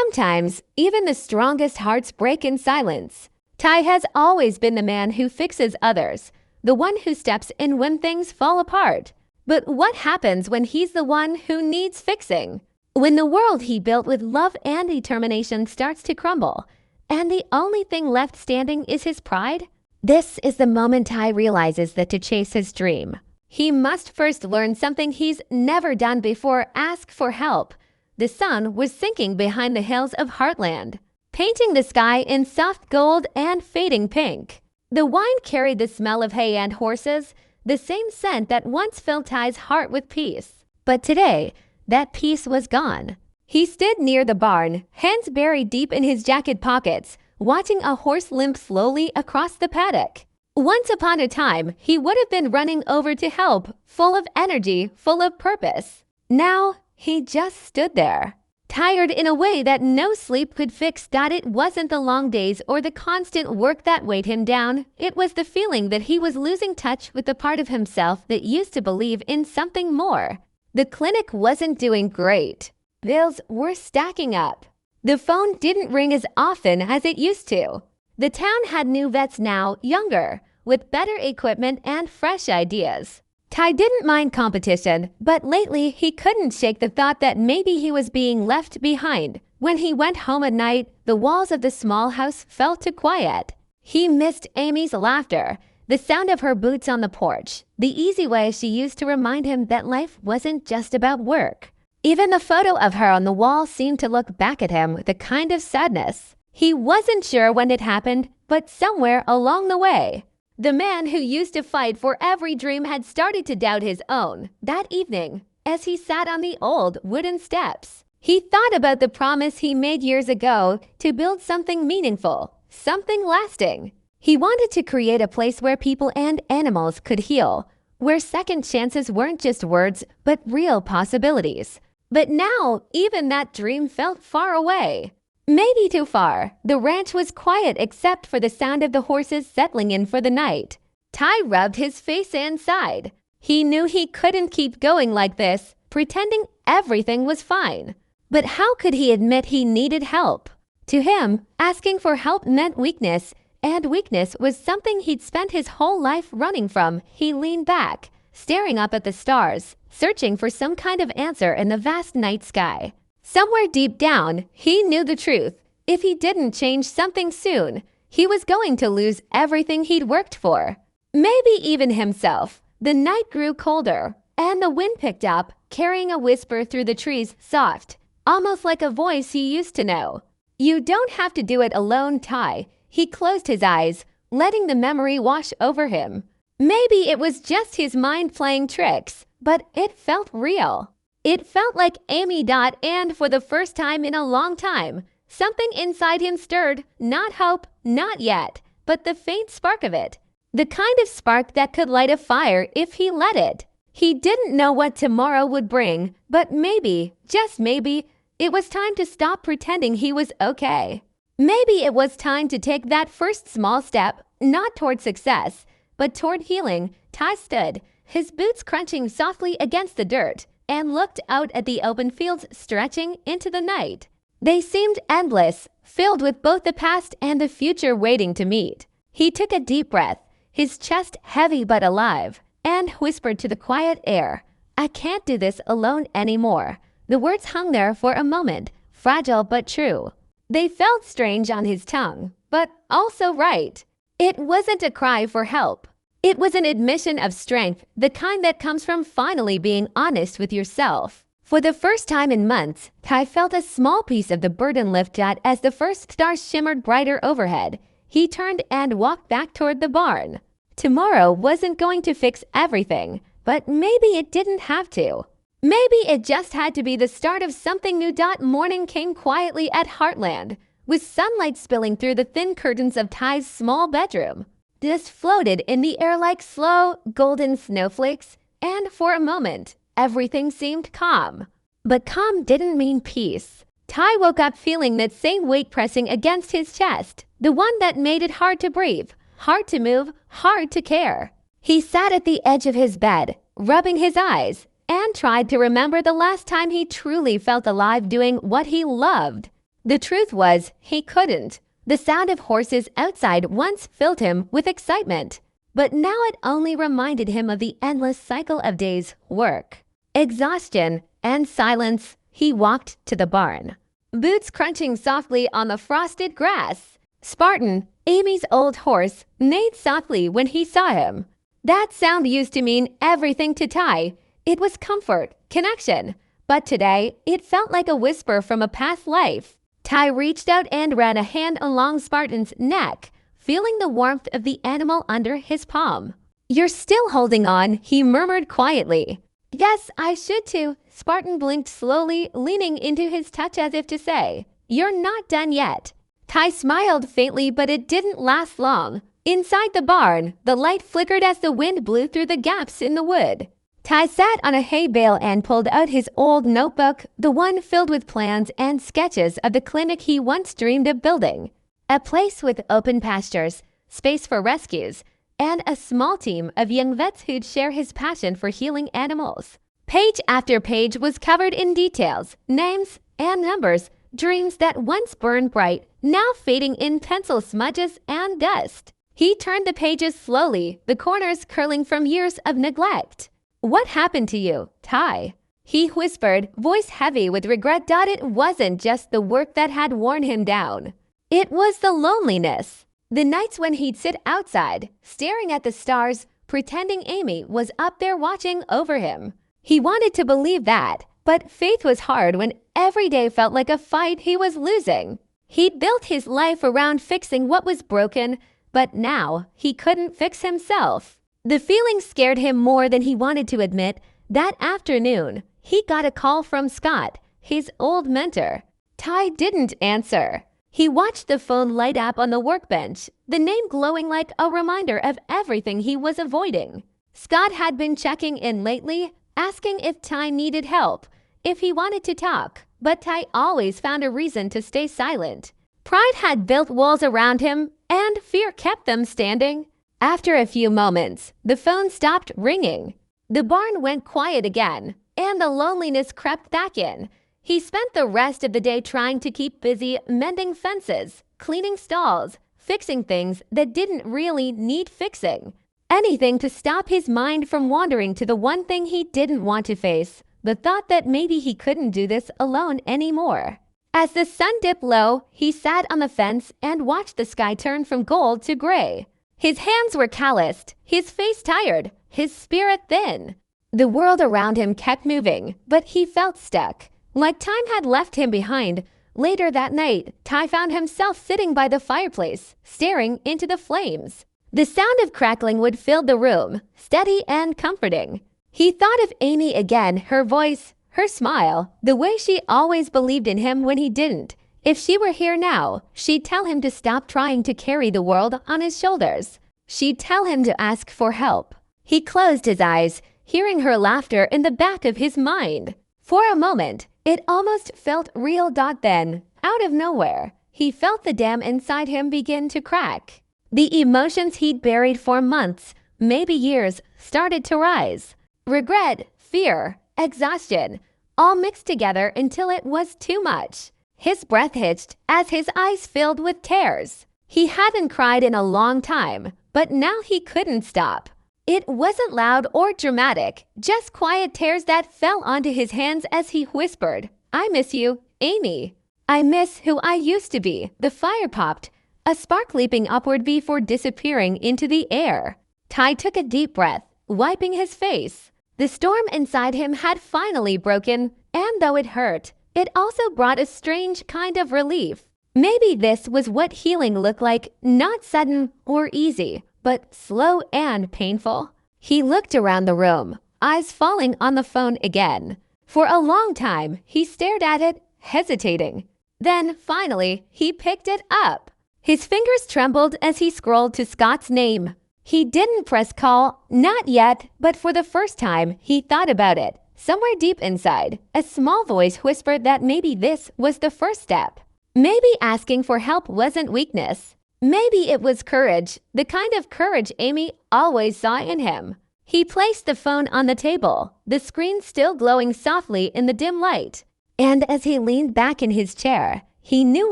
Sometimes, even the strongest hearts break in silence. Ty has always been the man who fixes others, the one who steps in when things fall apart. But what happens when he's the one who needs fixing? When the world he built with love and determination starts to crumble, and the only thing left standing is his pride? This is the moment Ty realizes that to chase his dream, he must first learn something he's never done before: ask for help. The sun was sinking behind the hills of Heartland, painting the sky in soft gold and fading pink. The wine carried the smell of hay and horses, the same scent that once filled Ty's heart with peace. But today, that peace was gone. He stood near the barn, hands buried deep in his jacket pockets, watching a horse limp slowly across the paddock. Once upon a time, he would have been running over to help, full of energy, full of purpose. Now, he just stood there, tired in a way that no sleep could fix. It wasn't the long days or the constant work that weighed him down. It was the feeling that he was losing touch with the part of himself that used to believe in something more. The clinic wasn't doing great. Bills were stacking up. The phone didn't ring as often as it used to. The town had new vets now, younger, with better equipment and fresh ideas. Ty didn't mind competition, but lately he couldn't shake the thought that maybe he was being left behind. When he went home at night, the walls of the small house fell to quiet. He missed Amy's laughter, the sound of her boots on the porch, the easy way she used to remind him that life wasn't just about work. Even the photo of her on the wall seemed to look back at him with a kind of sadness. He wasn't sure when it happened, but somewhere along the way. The man who used to fight for every dream had started to doubt his own. That evening, as he sat on the old wooden steps, he thought about the promise he made years ago to build something meaningful, something lasting. He wanted to create a place where people and animals could heal, where second chances weren't just words, but real possibilities. But now, even that dream felt far away. Maybe too far. The ranch was quiet except for the sound of the horses settling in for the night. Ty rubbed his face and sighed. He knew he couldn't keep going like this, pretending everything was fine. But how could he admit he needed help? To him, asking for help meant weakness, and weakness was something he'd spent his whole life running from. He leaned back, staring up at the stars, searching for some kind of answer in the vast night sky. Somewhere deep down, he knew the truth. If he didn't change something soon, he was going to lose everything he'd worked for. Maybe even himself. The night grew colder, and the wind picked up, carrying a whisper through the trees, soft, almost like a voice he used to know. You don't have to do it alone, Ty. He closed his eyes, letting the memory wash over him. Maybe it was just his mind playing tricks, but it felt real. It felt like Amy. And for the first time in a long time, something inside him stirred, not hope, not yet, but the faint spark of it. The kind of spark that could light a fire if he let it. He didn't know what tomorrow would bring, but maybe, just maybe, it was time to stop pretending he was okay. Maybe it was time to take that first small step, not toward success, but toward healing. Ty stood, his boots crunching softly against the dirt, and looked out at the open fields stretching into the night. They seemed endless, filled with both the past and the future waiting to meet. He took a deep breath, his chest heavy but alive, and whispered to the quiet air, "I can't do this alone anymore." The words hung there for a moment, fragile but true. They felt strange on his tongue, but also right. It wasn't a cry for help. It was an admission of strength, the kind that comes from finally being honest with yourself. For the first time in months, Ty felt a small piece of the burden lift as the first stars shimmered brighter overhead. He turned and walked back toward the barn. Tomorrow wasn't going to fix everything, but maybe it didn't have to. Maybe it just had to be the start of something new. Morning came quietly at Heartland, with sunlight spilling through the thin curtains of Ty's small bedroom. Dust floated in the air like slow, golden snowflakes, and for a moment, everything seemed calm. But calm didn't mean peace. Ty woke up feeling that same weight pressing against his chest, the one that made it hard to breathe, hard to move, hard to care. He sat at the edge of his bed, rubbing his eyes, and tried to remember the last time he truly felt alive doing what he loved. The truth was, he couldn't. The sound of horses outside once filled him with excitement, but now it only reminded him of the endless cycle of days, work, exhaustion, and silence. He walked to the barn, boots crunching softly on the frosted grass. Spartan, Amy's old horse, neighed softly when he saw him. That sound used to mean everything to Ty. It was comfort, connection, but today it felt like a whisper from a past life. Ty reached out and ran a hand along Spartan's neck, feeling the warmth of the animal under his palm. "You're still holding on," he murmured quietly. "Yes, I should too." Spartan blinked slowly, leaning into his touch as if to say, "You're not done yet." Ty smiled faintly, but it didn't last long. Inside the barn, the light flickered as the wind blew through the gaps in the wood. Ty sat on a hay bale and pulled out his old notebook, the one filled with plans and sketches of the clinic he once dreamed of building. A place with open pastures, space for rescues, and a small team of young vets who'd share his passion for healing animals. Page after page was covered in details, names, and numbers, dreams that once burned bright, now fading in pencil smudges and dust. He turned the pages slowly, the corners curling from years of neglect. "What happened to you, Ty?" he whispered, voice heavy with regret. It wasn't just the work that had worn him down. It was the loneliness. The nights when he'd sit outside, staring at the stars, pretending Amy was up there watching over him. He wanted to believe that, but faith was hard when every day felt like a fight he was losing. He'd built his life around fixing what was broken, but now he couldn't fix himself. The feeling scared him more than he wanted to admit. That afternoon, he got a call from Scott, his old mentor. Ty didn't answer. He watched the phone light up on the workbench, the name glowing like a reminder of everything he was avoiding. Scott had been checking in lately, asking if Ty needed help, if he wanted to talk, but Ty always found a reason to stay silent. Pride had built walls around him, and fear kept them standing. After a few moments, the phone stopped ringing. The barn went quiet again, and the loneliness crept back in. He spent the rest of the day trying to keep busy mending fences, cleaning stalls, fixing things that didn't really need fixing. Anything to stop his mind from wandering to the one thing he didn't want to face, the thought that maybe he couldn't do this alone anymore. As the sun dipped low, he sat on the fence and watched the sky turn from gold to gray. His hands were calloused, his face tired, his spirit thin. The world around him kept moving, but he felt stuck, like time had left him behind. Later that night, Ty found himself sitting by the fireplace, staring into the flames. The sound of crackling wood filled the room, steady and comforting. He thought of Amy again, her voice, her smile, the way she always believed in him when he didn't. If she were here now, she'd tell him to stop trying to carry the world on his shoulders. She'd tell him to ask for help. He closed his eyes, hearing her laughter in the back of his mind. For a moment, it almost felt real. Then, out of nowhere, he felt the dam inside him begin to crack. The emotions he'd buried for months, maybe years, started to rise. Regret, fear, exhaustion, all mixed together until it was too much. His breath hitched as his eyes filled with tears. He hadn't cried in a long time, but now he couldn't stop. It wasn't loud or dramatic, just quiet tears that fell onto his hands as he whispered, "I miss you, Amy. I miss who I used to be." The fire popped, a spark leaping upward before disappearing into the air. Ty took a deep breath, wiping his face. The storm inside him had finally broken, and though it hurt, it also brought a strange kind of relief. Maybe this was what healing looked like, not sudden or easy, but slow and painful. He looked around the room, eyes falling on the phone again. For a long time, he stared at it, hesitating. Then, finally, he picked it up. His fingers trembled as he scrolled to Scott's name. He didn't press call, not yet, but for the first time, he thought about it. Somewhere deep inside, a small voice whispered that maybe this was the first step. Maybe asking for help wasn't weakness. Maybe it was courage, the kind of courage Amy always saw in him. He placed the phone on the table, the screen still glowing softly in the dim light. And as he leaned back in his chair, he knew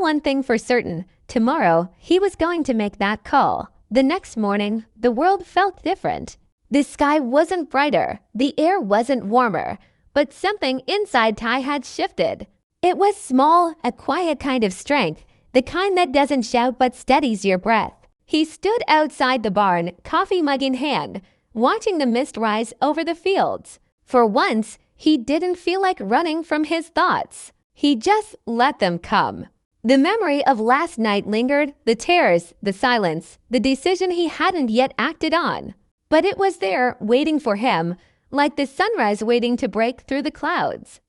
one thing for certain. Tomorrow, he was going to make that call. The next morning, the world felt different. The sky wasn't brighter, the air wasn't warmer, but something inside Ty had shifted. It was small, a quiet kind of strength, the kind that doesn't shout but steadies your breath. He stood outside the barn, coffee mug in hand, watching the mist rise over the fields. For once, he didn't feel like running from his thoughts. He just let them come. The memory of last night lingered, the tears, the silence, the decision he hadn't yet acted on. But it was there, waiting for him, like the sunrise waiting to break through the clouds.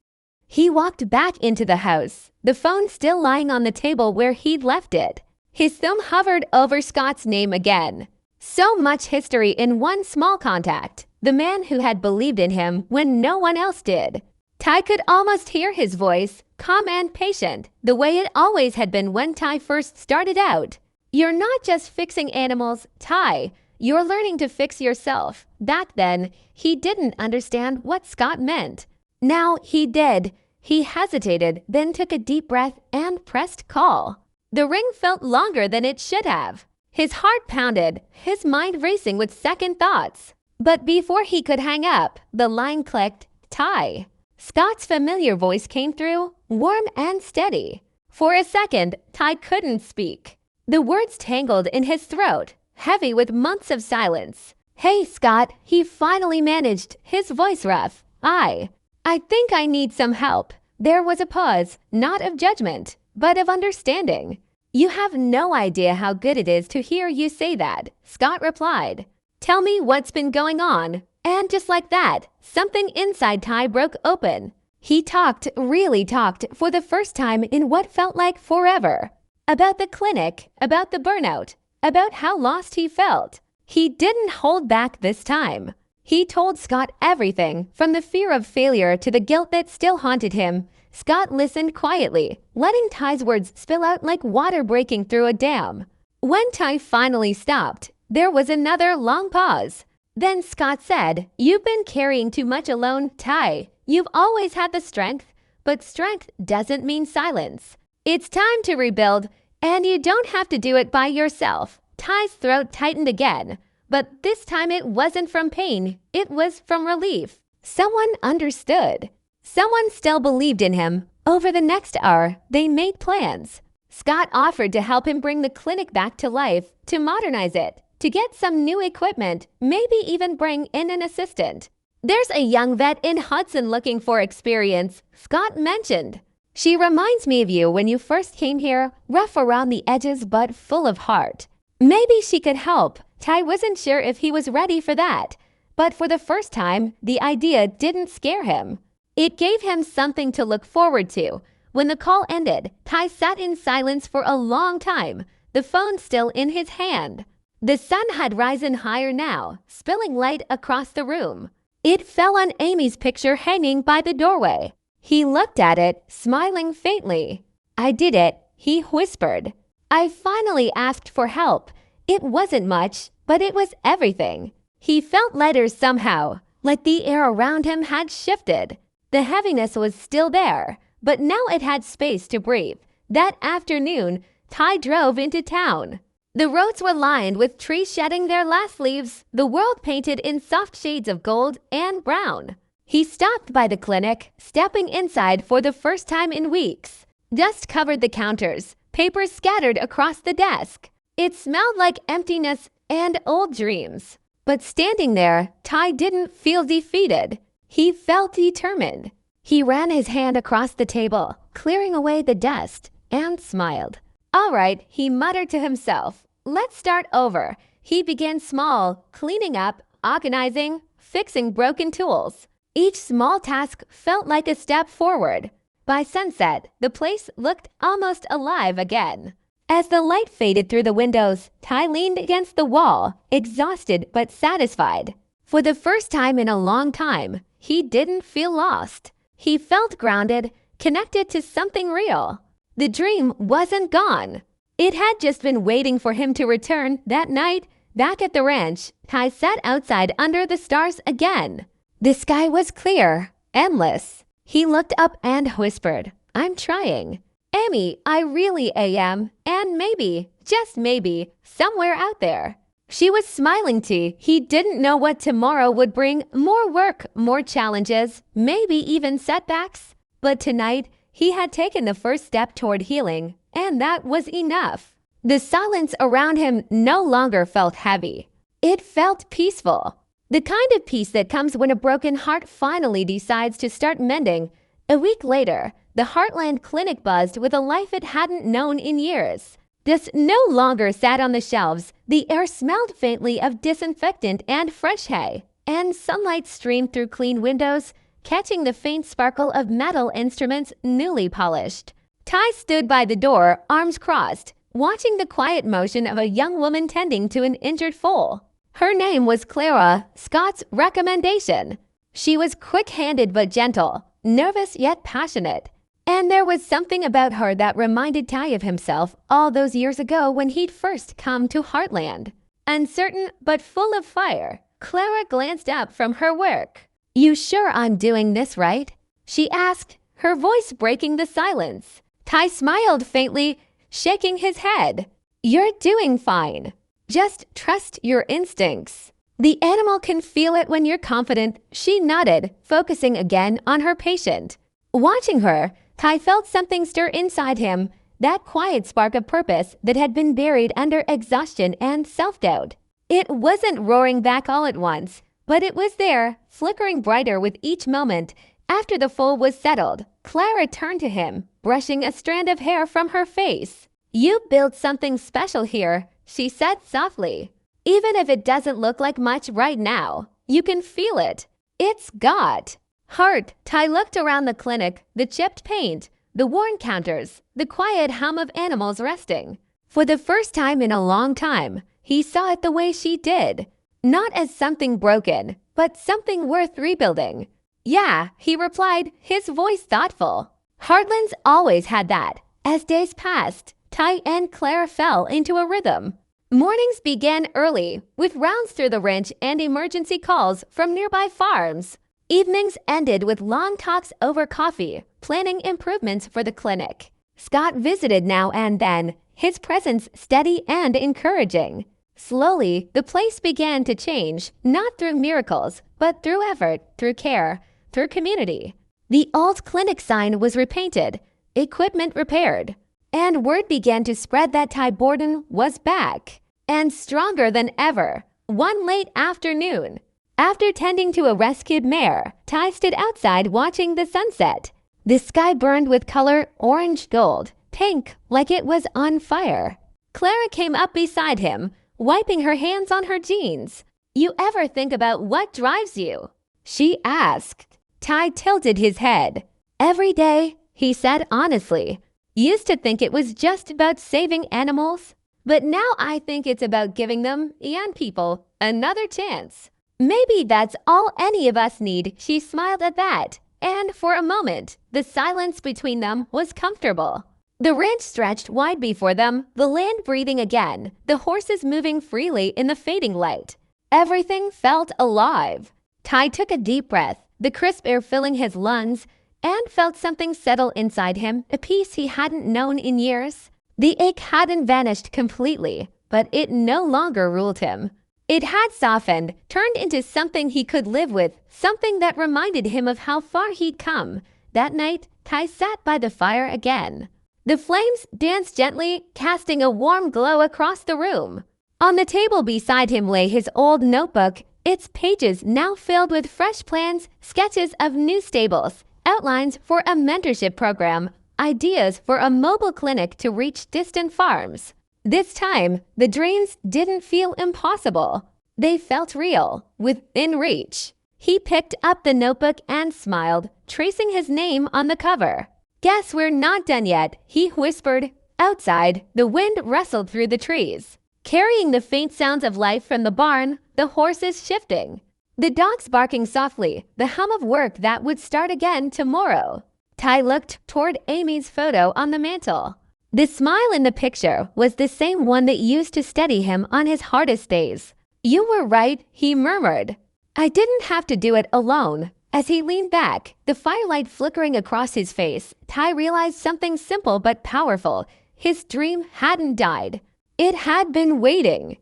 He walked back into the house, the phone still lying on the table where he'd left it. His thumb hovered over Scott's name again. So much history in one small contact. The man who had believed in him when no one else did. Ty could almost hear his voice, calm and patient, the way it always had been when Ty first started out. You're not just fixing animals, Ty. You're learning to fix yourself. Back then, he didn't understand what Scott meant. Now he did. He hesitated, then took a deep breath and pressed call. The ring felt longer than it should have. His heart pounded, his mind racing with second thoughts. But before he could hang up, the line clicked, Ty. Scott's familiar voice came through, warm and steady. For a second, Ty couldn't speak. The words tangled in his throat, heavy with months of silence. Hey, Scott, he finally managed, his voice rough. I think I need some help. There was a pause, not of judgment, but of understanding. You have no idea how good it is to hear you say that, Scott replied. Tell me what's been going on. And just like that, something inside Ty broke open. He talked, really talked, for the first time in what felt like forever. About the clinic, about the burnout, about how lost he felt. He didn't hold back this time. He told Scott everything, from the fear of failure to the guilt that still haunted him. Scott listened quietly, letting Ty's words spill out like water breaking through a dam. When Ty finally stopped, there was another long pause. Then Scott said, You've been carrying too much alone, Ty. You've always had the strength, but strength doesn't mean silence. It's time to rebuild, and you don't have to do it by yourself. Ty's throat tightened again, but this time it wasn't from pain, it was from relief. Someone understood. Someone still believed in him. Over the next hour, they made plans. Scott offered to help him bring the clinic back to life, to modernize it, to get some new equipment, maybe even bring in an assistant. There's a young vet in Hudson looking for experience, Scott mentioned. She reminds me of you when you first came here, rough around the edges but full of heart. Maybe she could help. Ty wasn't sure if he was ready for that. But for the first time, the idea didn't scare him. It gave him something to look forward to. When the call ended, Ty sat in silence for a long time, the phone still in his hand. The sun had risen higher now, spilling light across the room. It fell on Amy's picture hanging by the doorway. He looked at it, smiling faintly. I did it, he whispered. I finally asked for help. It wasn't much, but it was everything. He felt lighter somehow, like the air around him had shifted. The heaviness was still there, but now it had space to breathe. That afternoon, Ty drove into town. The roads were lined with trees shedding their last leaves, the world painted in soft shades of gold and brown. He stopped by the clinic, stepping inside for the first time in weeks. Dust covered the counters, papers scattered across the desk. It smelled like emptiness and old dreams. But standing there, Ty didn't feel defeated. He felt determined. He ran his hand across the table, clearing away the dust, and smiled. All right, he muttered to himself. Let's start over. He began small, cleaning up, organizing, fixing broken tools. Each small task felt like a step forward. By sunset, the place looked almost alive again. As the light faded through the windows, Ty leaned against the wall, exhausted but satisfied. For the first time in a long time, he didn't feel lost. He felt grounded, connected to something real. The dream wasn't gone. It had just been waiting for him to return. That night, back at the ranch, Ty sat outside under the stars again. The sky was clear, endless. He looked up and whispered, I'm trying. Amy, I really am, and maybe, just maybe, somewhere out there. She was smiling too. He didn't know what tomorrow would bring: more work, more challenges, maybe even setbacks. But tonight, he had taken the first step toward healing, and that was enough. The silence around him no longer felt heavy. It felt peaceful. The kind of peace that comes when a broken heart finally decides to start mending. A week later, the Heartland clinic buzzed with a life it hadn't known in years. This no longer sat on the shelves. The air smelled faintly of disinfectant and fresh hay, and sunlight streamed through clean windows, catching the faint sparkle of metal instruments newly polished. Ty stood by the door, arms crossed, watching the quiet motion of a young woman tending to an injured foal. Her name was Clara, Scott's recommendation. She was quick-handed but gentle, nervous yet passionate. And there was something about her that reminded Ty of himself all those years ago when he'd first come to Heartland. Uncertain but full of fire, Clara glanced up from her work. "You sure I'm doing this right?" she asked, her voice breaking the silence. Ty smiled faintly, shaking his head. "You're doing fine. Just trust your instincts. The animal can feel it when you're confident," she nodded, focusing again on her patient. Watching her, Ty felt something stir inside him, that quiet spark of purpose that had been buried under exhaustion and self-doubt. It wasn't roaring back all at once, but it was there, flickering brighter with each moment. After the foal was settled, Clara turned to him, brushing a strand of hair from her face. "You built something special here," she said softly. "Even if it doesn't look like much right now, you can feel it. It's got heart." Ty looked around the clinic, the chipped paint, the worn counters, the quiet hum of animals resting. For the first time in a long time, he saw it the way she did. Not as something broken, but something worth rebuilding. "Yeah," he replied, his voice thoughtful. Heartland's always had that. As days passed, Ty and Claire fell into a rhythm. Mornings began early, with rounds through the ranch and emergency calls from nearby farms. Evenings ended with long talks over coffee, planning improvements for the clinic. Scott visited now and then, his presence steady and encouraging. Slowly, the place began to change, not through miracles, but through effort, through care, through community. The old clinic sign was repainted, equipment repaired, and word began to spread that Ty Borden was back, and stronger than ever. One late afternoon, after tending to a rescued mare, Ty stood outside watching the sunset. The sky burned with color: orange, gold, pink, like it was on fire. Clara came up beside him, wiping her hands on her jeans. "You ever think about what drives you?" she asked. Ty tilted his head. "Every day," he said honestly. "Used to think it was just about saving animals, but now I think it's about giving them, and people, another chance. Maybe that's all any of us need." She smiled at that, and for a moment, the silence between them was comfortable. The ranch stretched wide before them, the land breathing again, the horses moving freely in the fading light. Everything felt alive. Ty took a deep breath, the crisp air filling his lungs, and felt something settle inside him, a peace he hadn't known in years. The ache hadn't vanished completely, but it no longer ruled him. It had softened, turned into something he could live with, something that reminded him of how far he'd come. That night, Ty sat by the fire again. The flames danced gently, casting a warm glow across the room. On the table beside him lay his old notebook, its pages now filled with fresh plans, sketches of new stables, outlines for a mentorship program, ideas for a mobile clinic to reach distant farms. This time, the dreams didn't feel impossible. They felt real, within reach. He picked up the notebook and smiled, tracing his name on the cover. "Guess we're not done yet," he whispered. Outside, the wind rustled through the trees, carrying the faint sounds of life from the barn, the horses shifting, the dogs barking softly, the hum of work that would start again tomorrow. Ty looked toward Amy's photo on the mantel. The smile in the picture was the same one that used to steady him on his hardest days. "You were right," he murmured. "I didn't have to do it alone. As he leaned back, the firelight flickering across his face, Ty realized something simple but powerful. His dream hadn't died. It had been waiting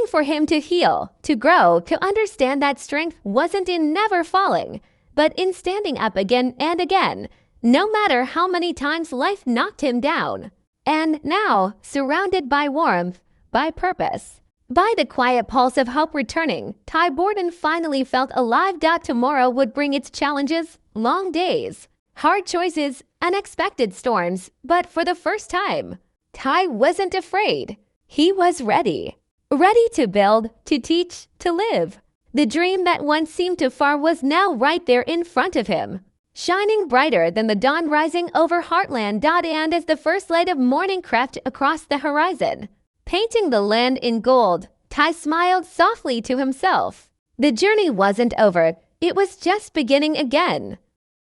for him to heal, to grow, to understand that strength wasn't in never falling, but in standing up again and again, no matter how many times life knocked him down. And now, surrounded by warmth, by purpose, by the quiet pulse of hope returning, Ty Borden finally felt alive. Tomorrow would bring its challenges, long days, hard choices, unexpected storms, but for the first time, Ty wasn't afraid. He was ready. Ready to build, to teach, to live. The dream that once seemed too far was now right there in front of him, shining brighter than the dawn rising over Heartland. And as the first light of morning crept across the horizon, painting the land in gold, Ty smiled softly to himself. The journey wasn't over. It was just beginning again.